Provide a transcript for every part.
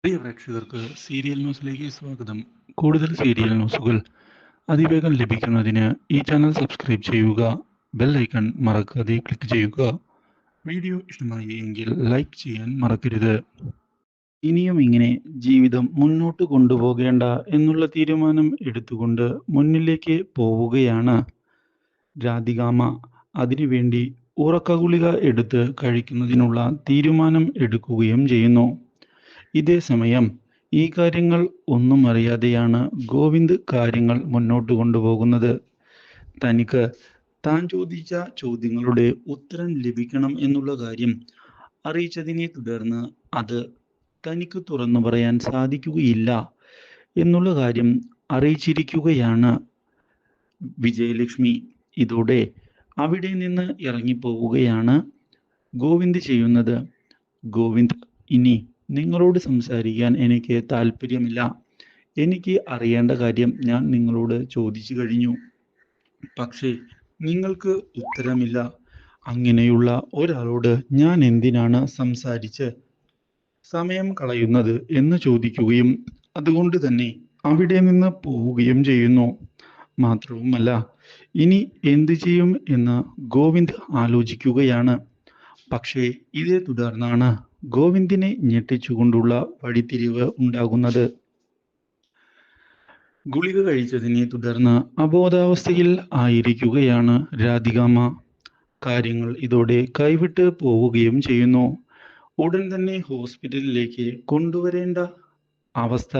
പ്രിയ പ്രേക്ഷകർക്ക് സീരിയൽ ന്യൂസിലേക്ക് സ്വാഗതം. കൂടുതൽ സീരിയൽ ന്യൂസുകൾ അതിവേഗം ലഭിക്കുന്നതിന് ഈ ചാനൽ സബ്സ്ക്രൈബ് ചെയ്യുക. ബെൽ ഐക്കൺ മറക്കാതെ ക്ലിക്ക് ചെയ്യുക. വീഡിയോ ഇഷ്ടമായി എങ്കിൽ ലൈക്ക് ചെയ്യാൻ മറക്കരുത്. ഇനിയും ഇങ്ങനെ ജീവിതം മുന്നോട്ട് കൊണ്ടുപോകേണ്ട എന്നുള്ള തീരുമാനം എടുത്തുകൊണ്ട് മുന്നിലേക്ക് പോവുകയാണ് രാധികാമ്മ. അതിനുവേണ്ടി ഉറക്കഗുളിക എടുത്ത് കഴിക്കുന്നതിനുള്ള തീരുമാനം എടുക്കുകയും ചെയ്യുന്നു. ഇതേ സമയം ഈ കാര്യങ്ങൾ ഒന്നും അറിയാതെയാണ് ഗോവിന്ദ് കാര്യങ്ങൾ മുന്നോട്ട് കൊണ്ടുപോകുന്നത്. തനിക്ക് താൻ ചോദിച്ച ചോദ്യങ്ങളുടെ ഉത്തരം ലഭിക്കണം എന്നുള്ള കാര്യം അറിയിച്ചതിനെ തുടർന്ന് അത് തനിക്ക് തുറന്നു പറയാൻ സാധിക്കുകയില്ല എന്നുള്ള കാര്യം അറിയിച്ചിരിക്കുകയാണ് വിജയലക്ഷ്മി. ഇതോടെ അവിടെ നിന്ന് ഇറങ്ങിപ്പോവുകയാണ് ഗോവിന്ദ് ചെയ്യുന്നത്. ഗോവിന്ദ്, ഇനി നിങ്ങളോട് സംസാരിക്കാൻ എനിക്ക് താല്പര്യമില്ല. എനിക്ക് അറിയേണ്ട കാര്യം ഞാൻ നിങ്ങളോട് ചോദിച്ചു കഴിഞ്ഞു. പക്ഷേ നിങ്ങൾക്ക് ഉത്തരമില്ല. അങ്ങനെയുള്ള ഒരാളോട് ഞാൻ എന്തിനാണ് സംസാരിച്ച് സമയം കളയുന്നത് എന്ന് ചോദിക്കുകയും അതുകൊണ്ട് തന്നെ അവിടെ നിന്ന് പോവുകയും ചെയ്യുന്നു. മാത്രവുമല്ല, ഇനി എന്തു ചെയ്യും എന്ന് ഗോവിന്ദ് ആലോചിക്കുകയാണ്. പക്ഷേ ഇതേ തുടർന്നാണ് ഗോവിന്ദിനെ ഞെട്ടിച്ചുകൊണ്ടുള്ള വഴിത്തിരിവ് ഉണ്ടാകുന്നത്. ഗുളിക കഴിച്ചതിനെ തുടർന്ന് അബോധാവസ്ഥയിൽ ആയിരിക്കുകയാണ് രാധികാമ്മ. കാര്യങ്ങൾ ഇതോടെ കൈവിട്ട് പോവുകയും ചെയ്യുന്നു. ഉടൻ തന്നെ ഹോസ്പിറ്റലിലേക്ക് കൊണ്ടുവരേണ്ട അവസ്ഥ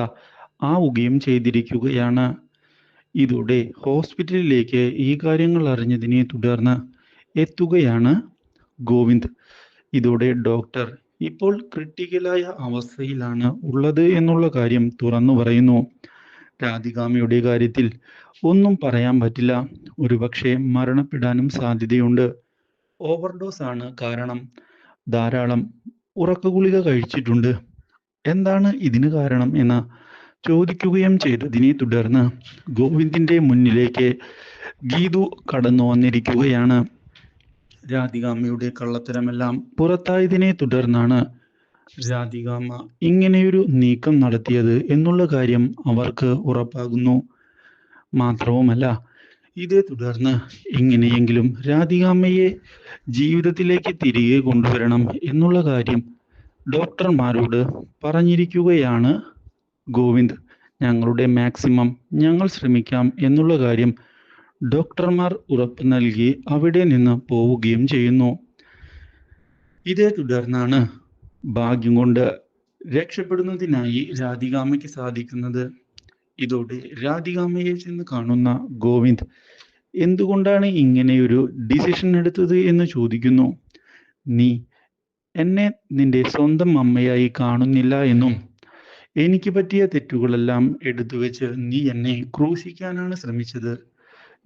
ആവുകയും ചെയ്തിരിക്കുകയാണ്. ഇതോടെ ഹോസ്പിറ്റലിലേക്ക് ഈ കാര്യങ്ങൾ അറിഞ്ഞതിനെ തുടർന്ന് എത്തുകയാണ് ഗോവിന്ദ്. ഇതോടെ ഡോക്ടർ ഇപ്പോൾ ക്രിട്ടിക്കലായ അവസ്ഥയിലാണ് ഉള്ളത് എന്നുള്ള കാര്യം തുറന്നു പറയുന്നു. രാധികാമ്മയുടെ കാര്യത്തിൽ ഒന്നും പറയാൻ പറ്റില്ല. ഒരുപക്ഷെ മരണപ്പെടാനും സാധ്യതയുണ്ട്. ഓവർഡോസ് ആണ് കാരണം. ധാരാളം ഉറക്കഗുളിക കഴിച്ചിട്ടുണ്ട്. എന്താണ് ഇതിന് കാരണം എന്ന് ചോദിക്കുകയും ചെയ്തതിനെ തുടർന്ന് ഗോവിന്ദിന്റെ മുന്നിലേക്ക് ഗീതു കടന്നു വന്നിരിക്കുകയാണ്. രാധികാമ്മയുടെ കള്ളത്തരമെല്ലാം പുറത്തായതിനെ തുടർന്നാണ് രാധികാമ്മ ഇങ്ങനെയൊരു നീക്കം നടത്തിയത് എന്നുള്ള കാര്യം അവർക്ക് ഉറപ്പാകുന്നു. മാത്രവുമല്ല, ഇതേ തുടർന്ന് എങ്ങനെയെങ്കിലും രാധികാമ്മയെ ജീവിതത്തിലേക്ക് തിരികെ കൊണ്ടുവരണം എന്നുള്ള കാര്യം ഡോക്ടർമാരോട് പറഞ്ഞിരിക്കുകയാണ് ഗോവിന്ദ്. ഞങ്ങളുടെ മാക്സിമം ഞങ്ങൾ ശ്രമിക്കാം എന്നുള്ള കാര്യം ഡോക്ടർമാർ ഉറപ്പ് നൽകി അവിടെ നിന്ന് പോവുകയും ചെയ്യുന്നു. ഇതേ തുടർന്നാണ് ഭാഗ്യം കൊണ്ട് രക്ഷപ്പെടുന്നതിനായി രാധികാമ്മയ്ക്ക് സാധിക്കുന്നത്. ഇതോടെ രാധികാമ്മയെ ചെന്ന് കാണുന്ന ഗോവിന്ദ് എന്തുകൊണ്ടാണ് ഇങ്ങനെയൊരു ഡിസിഷൻ എടുത്തത് എന്ന് ചോദിക്കുന്നു. നീ എന്നെ നിന്റെ സ്വന്തം അമ്മയായി കാണുന്നില്ല എന്നും എനിക്ക് പറ്റിയ തെറ്റുകളെല്ലാം എടുത്തു വെച്ച് നീ എന്നെ ക്രൂശിക്കാനാണ് ശ്രമിച്ചത്.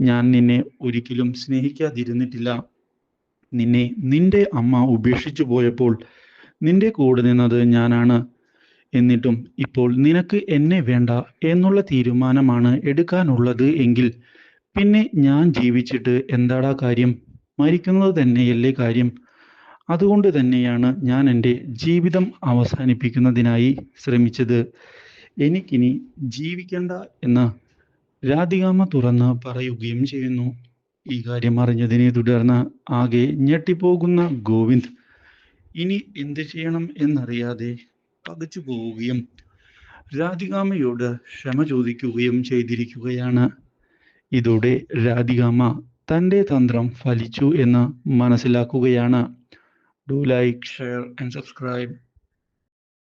ഞാൻ നിന്നെ ഒരിക്കലും സ്നേഹിക്കാതിരുന്നിട്ടില്ല. നിന്നെ നിന്റെ അമ്മ ഉപേക്ഷിച്ചു പോയപ്പോൾ നിന്റെ കൂടെ നിന്നത് ഞാനാണ്. എന്നിട്ടും ഇപ്പോൾ നിനക്ക് എന്നെ വേണ്ട എന്നുള്ള തീരുമാനമാണ് എടുക്കാനുള്ളത് എങ്കിൽ പിന്നെ ഞാൻ ജീവിച്ചിട്ട് എന്താടാ കാര്യം? മരിക്കുന്നത് തന്നെയല്ലേ കാര്യം? അതുകൊണ്ട് തന്നെയാണ് ഞാൻ എൻ്റെ ജീവിതം അവസാനിപ്പിക്കുന്നതിനായി ശ്രമിച്ചത്. എനിക്കിനി ജീവിക്കണ്ട എന്ന് രാധികാമ്മ തുറന്ന് പറയുകയും ചെയ്യുന്നു. ഈ കാര്യം അറിഞ്ഞതിനെ തുടർന്ന് ആകെ ഞെട്ടിപ്പോകുന്ന ഗോവിന്ദ് ഇനി എന്ത് ചെയ്യണം എന്നറിയാതെ പകച്ചു പോവുകയും രാധികാമ്മയോട് ക്ഷമ ചോദിക്കുകയും ചെയ്തിരിക്കുകയാണ്. ഇതോടെ രാധികാമ്മ തൻ്റെ തന്ത്രം ഫലിച്ചു എന്ന് മനസ്സിലാക്കുകയാണ്. Do like, share and subscribe.